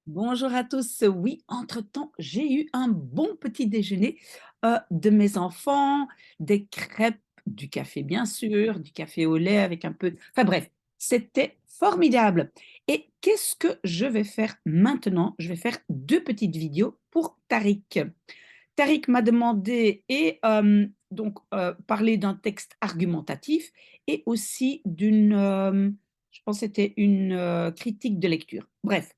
Bonjour à tous. Oui, entre-temps, j'ai eu un bon petit déjeuner de mes enfants, des crêpes, du café bien sûr, du café au lait avec un peu... Enfin bref, c'était formidable. Et qu'est-ce que je vais faire maintenant? Je vais faire deux petites vidéos pour Tariq. Tariq m'a demandé et donc parler d'un texte argumentatif et aussi d'une, je pense que c'était une critique de lecture. Bref.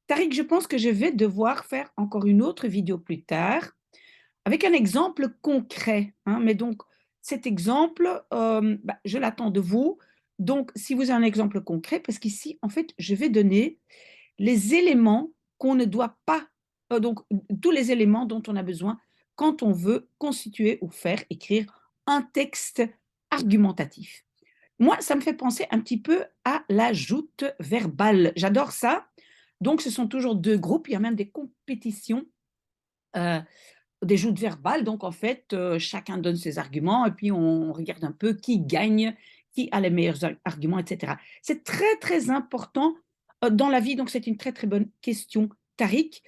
Tariq, je pense que je vais devoir faire encore une autre vidéo plus tard avec un exemple concret, hein. Mais donc, cet exemple, je l'attends de vous. Donc, si vous avez un exemple concret, parce qu'ici, en fait, je vais donner les éléments qu'on ne doit pas, donc tous les éléments dont on a besoin quand on veut constituer ou faire écrire un texte argumentatif. Moi, ça me fait penser un petit peu à la joute verbale. J'adore ça. Donc, ce sont toujours 2 groupes. Il y a même des compétitions, heu, des joutes verbales. Donc, en fait, chacun donne ses arguments et puis on regarde un peu qui gagne, qui a les meilleurs arguments, et cetera. C'est très, très important, dans la vie. Donc, c'est une très, très bonne question, Tariq.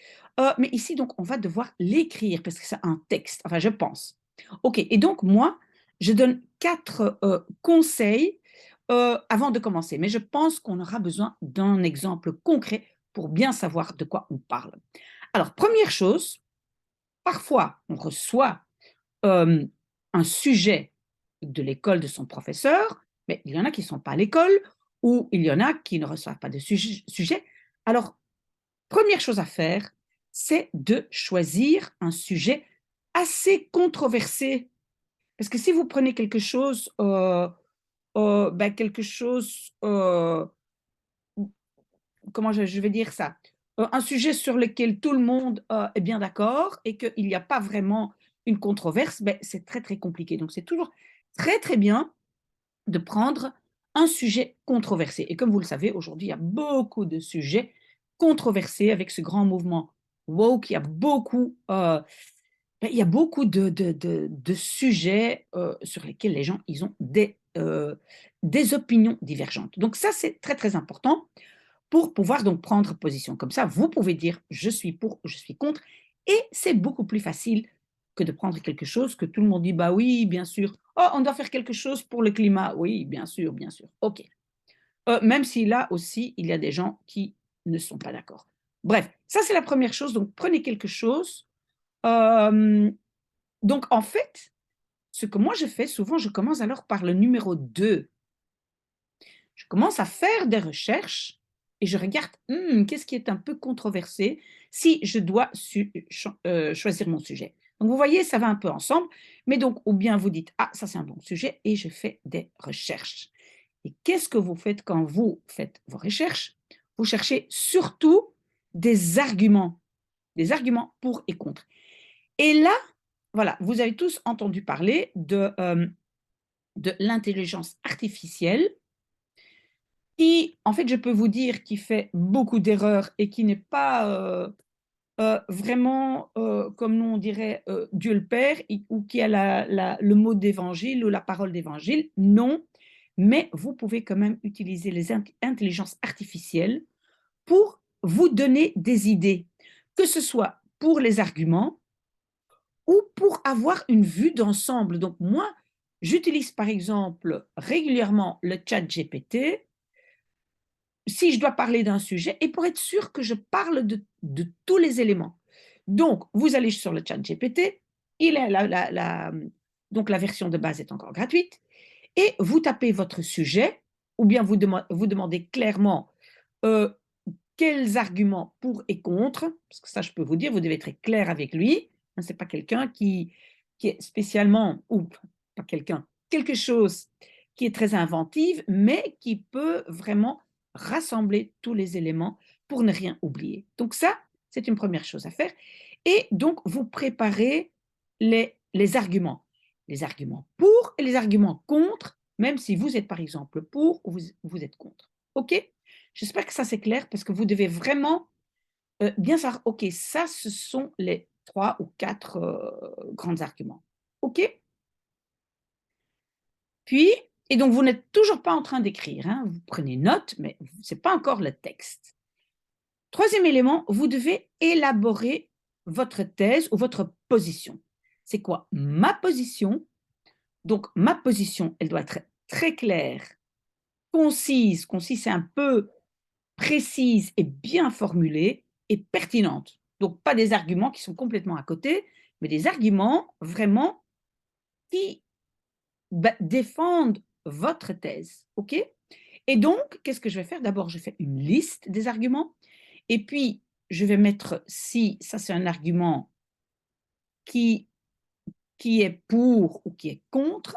Mais ici, donc, on va devoir l'écrire parce que c'est un texte. Enfin, je pense. OK, et donc moi, je donne 4 conseils, avant de commencer. Mais je pense qu'on aura besoin d'un exemple concret pour bien savoir de quoi on parle. Alors, première chose, parfois, on reçoit, hem, un sujet de l'école de son professeur, mais il y en a qui ne sont pas à l'école ou il y en a qui ne reçoivent pas de sujet. Alors, première chose à faire, c'est de choisir un sujet assez controversé. Parce que si vous prenez quelque chose, quelque chose, comment je vais dire ça? Un sujet sur lequel tout le monde, est bien d'accord et qu'il n'y a pas vraiment une controverse, c'est très, très compliqué. Donc c'est toujours très, très bien de prendre un sujet controversé et comme vous le savez, aujourd'hui, il y a beaucoup de sujets controversés avec ce grand mouvement woke. Il y a beaucoup de sujets, sur lesquels les gens, ils ont des opinions divergentes. Donc ça, c'est très, très important pour pouvoir donc prendre position. Comme ça, vous pouvez dire: «Je suis pour», «Je suis contre» et c'est beaucoup plus facile que de prendre quelque chose que tout le monde dit: «Bah oui, bien sûr. Oh, on doit faire quelque chose pour le climat. Oui, bien sûr. OK». Même si là aussi, il y a des gens qui ne sont pas d'accord. Bref, ça c'est la première chose, donc prenez quelque chose, hem, donc en fait, ce que moi je fais souvent, je commence alors par le numéro 2. Je commence à faire des recherches et je regarde, qu'est-ce qui est un peu controversé si je dois choisir mon sujet. Donc vous voyez, ça va un peu ensemble, mais donc ou bien vous dites: «Ah ça c'est un bon sujet» et je fais des recherches. Et qu'est-ce que vous faites quand vous faites vos recherches? Vous cherchez surtout des arguments pour et contre. Et là, voilà, vous avez tous entendu parler de l'intelligence artificielle qui, en fait, je peux vous dire, qui fait beaucoup d'erreurs et qui n'est pas, vraiment, comme nous on dirait, Dieu le Père ou qui a le mot d'évangile ou la parole d'évangile, non, mais vous pouvez quand même utiliser les intelligences artificielles pour vous donner des idées, que ce soit pour les arguments ou pour avoir une vue d'ensemble. Donc moi, j'utilise par exemple régulièrement le chat GPT si je dois parler d'un sujet et pour être sûr que je parle de tous les éléments. Donc, vous allez sur le chat GPT, il est donc la version de base est encore gratuite, et vous tapez votre sujet, ou bien vous demandez clairement euh, quels arguments pour et contre, parce que ça je peux vous dire, vous devez être clair avec lui, hein, c'est pas quelqu'un qui est spécialement, ou pas quelqu'un, quelque chose qui est très inventive, mais qui peut vraiment rassembler tous les éléments pour ne rien oublier. Donc ça, c'est une première chose à faire. Et donc, vous préparez les arguments. Les arguments pour et les arguments contre, même si vous êtes par exemple pour ou vous êtes contre. OK? J'espère que ça c'est clair parce que vous devez vraiment bien savoir, OK, ça ce sont les 3 ou 4 grands arguments. OK? Puis et donc vous n'êtes toujours pas en train d'écrire, hein, vous prenez note, mais ce n'est pas encore le texte. Troisième élément, vous devez élaborer votre thèse ou votre position. C'est quoi ma position? Donc, ma position, elle doit être très claire, concise, concise, c'est un peu précise et bien formulée et pertinente. Donc, pas des arguments qui sont complètement à côté, mais des arguments vraiment qui défendent votre thèse. OK? Et donc, qu'est-ce que je vais faire? D'abord, je fais une liste des arguments et puis je vais mettre si ça c'est un argument qui, qui est pour ou qui est contre.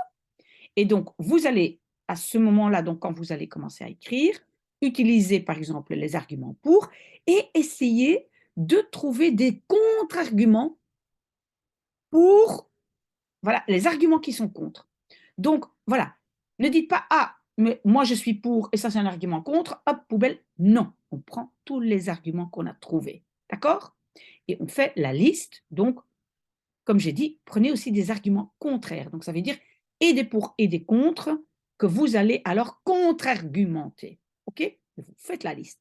Et donc, vous allez, à ce moment-là, donc quand vous allez commencer à écrire, utiliser par exemple les arguments pour et essayer de trouver des contre-arguments pour, voilà, les arguments qui sont contre. Donc, voilà, ne dites pas, ah, mais moi je suis pour et ça c'est un argument contre, hop, poubelle. Non, on prend tous les arguments qu'on a trouvés. D'accord? Et on fait la liste. Donc, comme j'ai dit, prenez aussi des arguments contraires. Donc, ça veut dire et des pour et des contre que vous allez alors contre-argumenter. OK? Et vous faites la liste.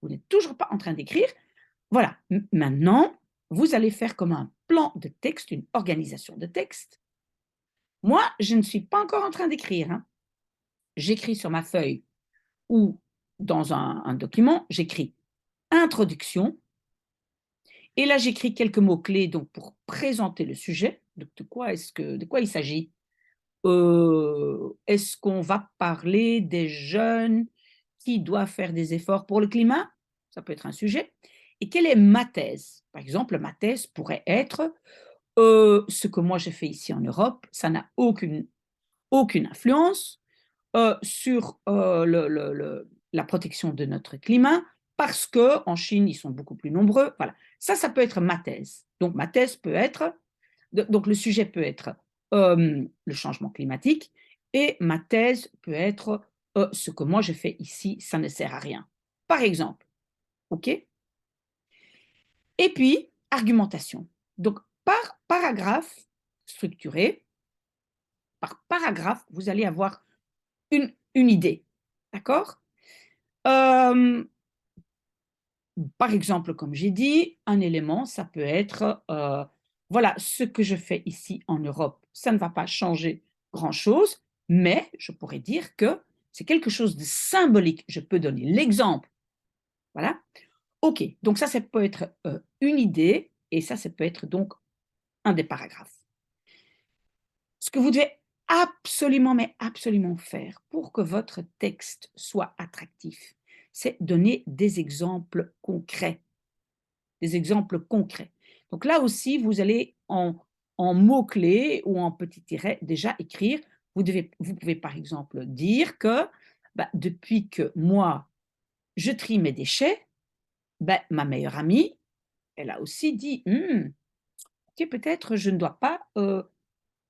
Vous n'êtes toujours pas en train d'écrire. Voilà. Maintenant, vous allez faire comme un plan de texte, une organisation de texte. Moi, je ne suis pas encore en train d'écrire. Hein. J'écris sur ma feuille ou dans un document, j'écris introduction. Et là, j'écris quelques mots-clés donc, pour présenter le sujet. De quoi il s'agit? Est-ce qu'on va parler des jeunes qui doivent faire des efforts pour le climat? Ça peut être un sujet. Et quelle est ma thèse? Par exemple, ma thèse pourrait être ce que moi j'ai fait ici en Europe, ça n'a aucune influence sur la protection de notre climat parce qu'en Chine, ils sont beaucoup plus nombreux. Voilà, ça peut être ma thèse. Donc, ma thèse peut être, donc le sujet peut être le changement climatique et ma thèse peut être ce que moi je fais ici, ça ne sert à rien. Par exemple, OK? Et puis, argumentation. Donc, par paragraphe structuré, par paragraphe, vous allez avoir une idée. D'accord? Euh, Par exemple, comme j'ai dit, un élément, ça peut être, voilà, ce que je fais ici en Europe, ça ne va pas changer grand-chose, mais je pourrais dire que c'est quelque chose de symbolique. Je peux donner l'exemple. Voilà. OK, donc ça peut être une idée et ça peut être donc un des paragraphes. Ce que vous devez absolument, mais absolument faire pour que votre texte soit attractif, c'est donner des exemples concrets. Des exemples concrets. Donc là aussi, vous allez en mots-clés ou en petits tirets déjà écrire. Vous pouvez par exemple dire que depuis que moi, je trie mes déchets, ma meilleure amie, elle a aussi dit, ok, peut-être je ne dois pas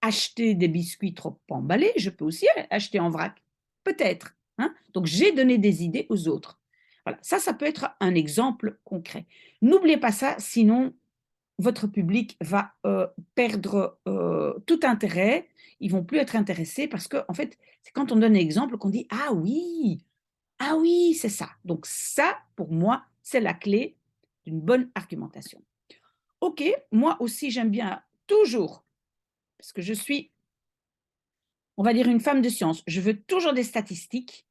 acheter des biscuits trop emballés, je peux aussi acheter en vrac. Peut-être. Hein. Donc j'ai donné des idées aux autres. Voilà, ça peut être un exemple concret. N'oubliez pas ça, sinon votre public va perdre tout intérêt, ils vont plus être intéressés parce que en fait, c'est quand on donne un exemple qu'on dit ah oui, c'est ça. Donc ça, pour moi, c'est la clé d'une bonne argumentation. Ok, moi aussi j'aime bien toujours, parce que je suis, on va dire, une femme de science, je veux toujours des statistiques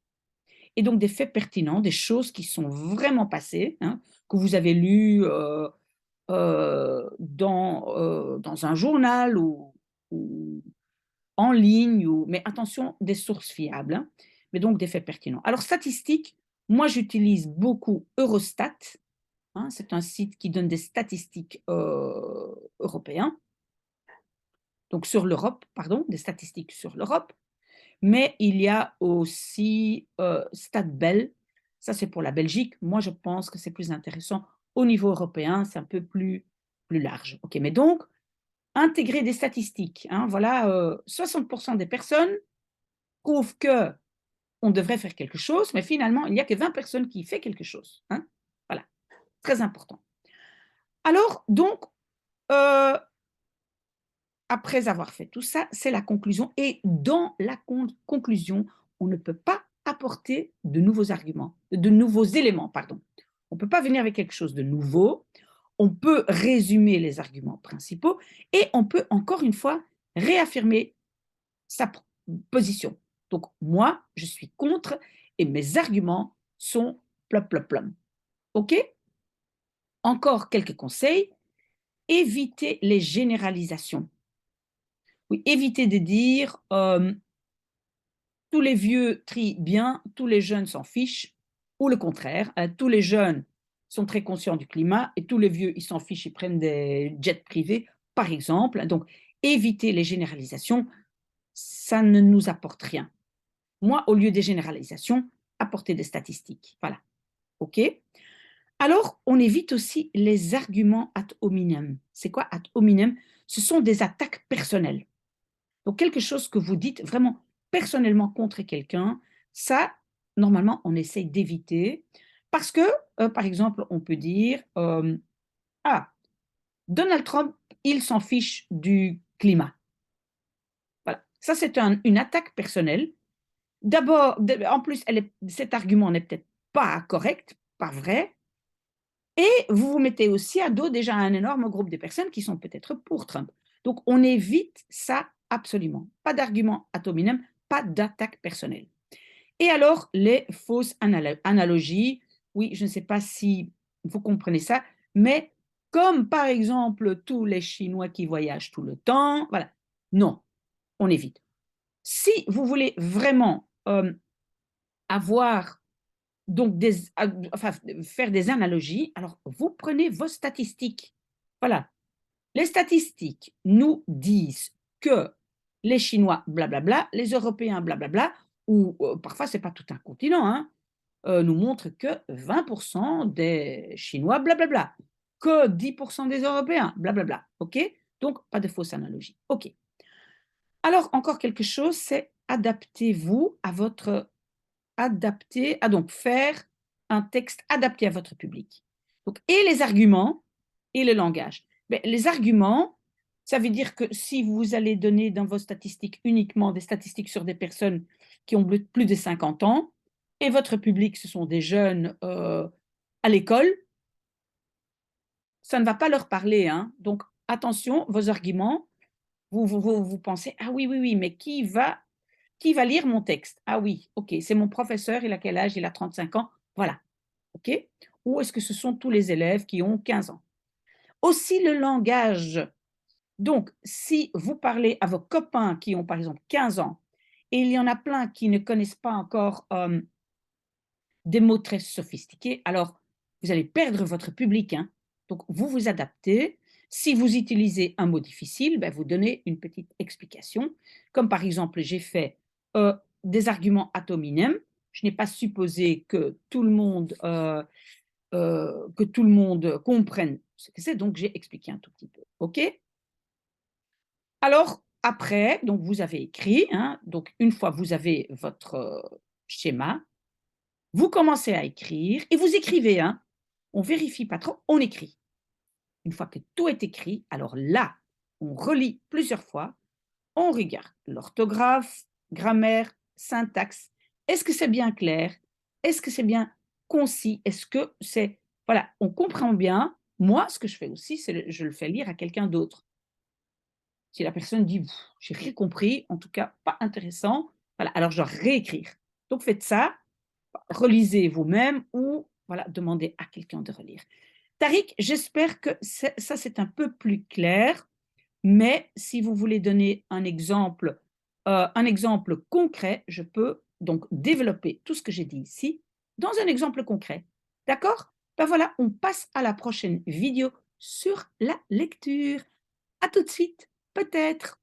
et donc des faits pertinents, des choses qui sont vraiment passées, hein, que vous avez lues dans un journal ou en ligne, mais attention, des sources fiables, hein, mais donc des faits pertinents. Alors, statistiques, moi j'utilise beaucoup Eurostat, hein, c'est un site qui donne des statistiques européens, donc sur l'Europe, pardon, des statistiques sur l'Europe, mais il y a aussi StatBel, ça c'est pour la Belgique, moi je pense que c'est plus intéressant au niveau européen, c'est un peu plus large. Ok, mais donc, intégrer des statistiques. Hein, voilà, 60% des personnes trouvent que on devrait faire quelque chose, mais finalement, il n'y a que 20 personnes qui font quelque chose. Hein. Voilà, très important. Alors, donc, euh, après avoir fait tout ça, c'est la conclusion. Et dans la conclusion, on ne peut pas apporter de nouveaux arguments, de nouveaux éléments, pardon. On on ne peut pas venir avec quelque chose de nouveau. On peut résumer les arguments principaux et on peut encore une fois réaffirmer sa position. Donc moi, je suis contre et mes arguments sont plop plop plom. OK? Encore quelques conseils. Évitez les généralisations. Oui, évitez de dire tous les vieux trient bien, tous les jeunes s'en fichent, ou le contraire, tous les jeunes sont très conscients du climat et tous les vieux, ils s'en fichent, ils prennent des jets privés, par exemple. Donc, évitez les généralisations, ça ne nous apporte rien. Moi, au lieu des généralisations, apportez des statistiques. Voilà. OK? Alors, on évite aussi les arguments ad hominem. C'est quoi ad hominem? Ce sont des attaques personnelles. Donc, quelque chose que vous dites vraiment personnellement contre quelqu'un, ça, normalement, on essaye d'éviter parce que, par exemple, on peut dire ah, Donald Trump, il s'en fiche du climat. Voilà. Ça, c'est une attaque personnelle. D'abord, en plus, cet argument n'est peut-être pas correct, pas vrai. Et vous vous mettez aussi à dos déjà un énorme groupe de personnes qui sont peut-être pour Trump. Donc, on évite ça absolument. Pas d'argument ad hominem, pas d'attaque personnelle. Et alors, les fausses analogies. Oui, je ne sais pas si vous comprenez ça, mais comme par exemple tous les Chinois qui voyagent tout le temps, voilà. Non, on évite. Si vous voulez vraiment avoir donc enfin, faire des analogies, alors vous prenez vos statistiques. Voilà. Les statistiques nous disent que les Chinois, blablabla, les Européens, blablabla, ou parfois, ce n'est pas tout un continent, hein, nous montrent que 20% des Chinois, blablabla, que 10% des Européens, blablabla. OK? Donc, pas de fausse analogie. OK. Alors, encore quelque chose, c'est adaptez-vous à votre donc faire un texte adapté à votre public. Donc, et les arguments et le langage. Mais les arguments, ça veut dire que si vous allez donner dans vos statistiques uniquement des statistiques sur des personnes qui ont plus de 50 ans, et votre public, ce sont des jeunes à l'école, ça ne va pas leur parler. Hein. Donc, attention, vos arguments, vous pensez, ah oui, oui, oui, mais qui va lire mon texte? Ah oui, ok, c'est mon professeur, il a quel âge? Il a 35 ans. Voilà, ok? Ou est-ce que ce sont tous les élèves qui ont 15 ans? Aussi le langage. Donc, si vous parlez à vos copains qui ont par exemple 15 ans, et il y en a plein qui ne connaissent pas encore des mots très sophistiqués, alors vous allez perdre votre public. Hein. Donc, vous vous adaptez. Si vous utilisez un mot difficile, ben, vous donnez une petite explication. Comme par exemple, j'ai fait des arguments ad hominem. Je n'ai pas supposé que tout le monde comprenne ce que c'est, donc j'ai expliqué un tout petit peu. OK? Alors, après, donc vous avez écrit, hein, donc une fois vous avez votre schéma, vous commencez à écrire et vous écrivez. Hein, on vérifie pas trop, on écrit. Une fois que tout est écrit, alors là, on relit plusieurs fois, on regarde l'orthographe, grammaire, syntaxe. Est-ce que c'est bien clair? Est-ce que c'est bien concis? Est-ce que c'est... Voilà, on comprend bien. Moi, ce que je fais aussi, c'est je le fais lire à quelqu'un d'autre. Si la personne dit, j'ai rien compris, en tout cas pas intéressant, voilà, alors je dois réécrire. Donc faites ça, relisez vous-même ou voilà, demandez à quelqu'un de relire. Tariq, j'espère que ça c'est un peu plus clair, mais si vous voulez donner un exemple concret, je peux donc développer tout ce que j'ai dit ici dans un exemple concret. D'accord? Ben voilà, on passe à la prochaine vidéo sur la lecture. À tout de suite, peut-être.